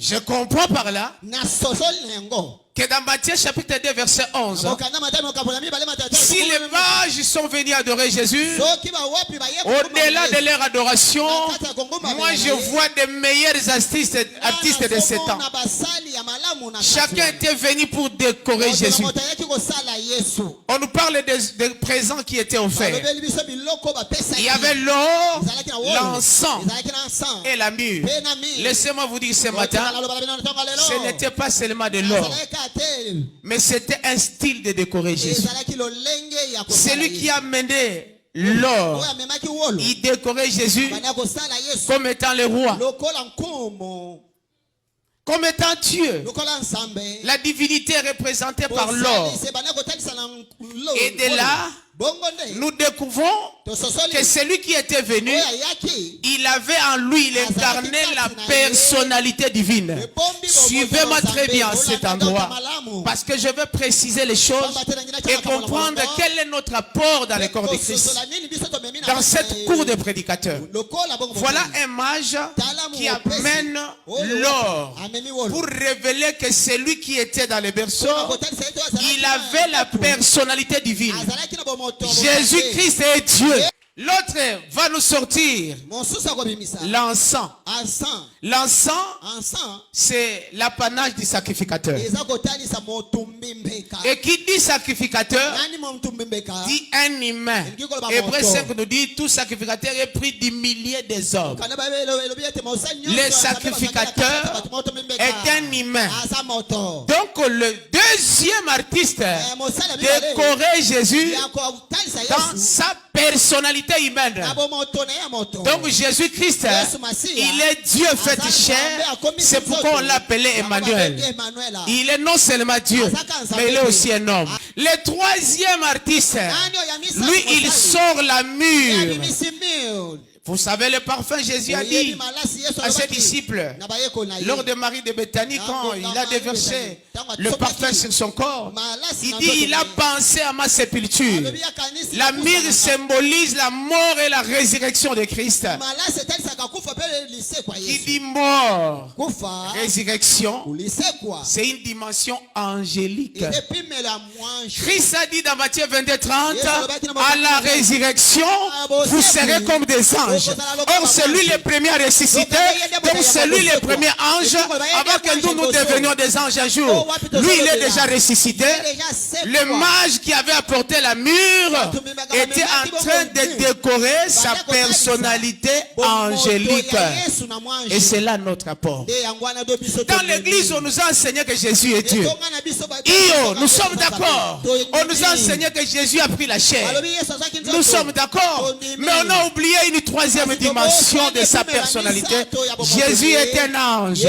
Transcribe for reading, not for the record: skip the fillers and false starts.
Je comprends par là que dans Matthieu chapitre 2 verset 11, si les mages sont venus adorer Jésus, au-delà de leur adoration, moi je vois des meilleurs artistes de ce temps. Chacun était venu pour décorer Jésus. On nous parle des présents qui étaient offerts. Il y avait l'or, l'encens et la myrrhe. Laissez-moi vous dire ce matin, ce n'était pas seulement de l'or, mais c'était un style de décorer Jésus. Celui qui a mené l'or, il décorait Jésus comme étant le roi, comme étant Dieu. La divinité est représentée par l'or. Et de là, nous découvrons que celui qui était venu, il avait en lui, il incarnait la personnalité divine. Suivez-moi très bien à cet endroit, parce que je veux préciser les choses et comprendre quel est notre apport dans le corps de Christ. Dans cette cour de prédicateurs, voilà un mage qui amène l'or pour révéler que celui qui était dans le berceau, il avait la personnalité divine. Jésus-Christ est Dieu. L'autre va nous sortir l'encens. L'encens, c'est l'apanage du sacrificateur. Et qui dit sacrificateur, dit un humain. Hébreux 5 nous dit, tout sacrificateur est pris du millier des hommes. Le sacrificateur est un humain. Donc le deuxième artiste décorait Jésus dans sa personnalité humaine. Donc Jésus-Christ, il est Dieu fait chair. C'est pourquoi on l'appelait Emmanuel. Il est non seulement Dieu, mais il est aussi un homme. Le troisième artiste, lui, il sort la myrrhe. Vous savez le parfum, Jésus a dit à ses disciples, lors de Marie de Béthanie, quand il a déversé le parfum sur son corps, il dit, il a pensé à ma sépulture. La myrrhe symbolise la mort et la résurrection de Christ. Qui dit mort, résurrection, c'est une dimension angélique. Christ a dit dans Matthieu 22:30, à la résurrection, vous serez comme des anges. Or, c'est lui le premier à ressusciter. Donc, c'est lui le premier ange. Avant que nous devenions des anges un jour, lui, il est déjà ressuscité. Le mage qui avait apporté la myrrhe était en train de décorer sa personnalité angélique. Et c'est là notre apport. Dans l'église, on nous a enseigné que Jésus est Dieu. Nous sommes d'accord. On nous a enseigné que Jésus a pris la chair. Nous sommes d'accord. Mais on a oublié une troisième dimension de sa personnalité. Jésus est un ange.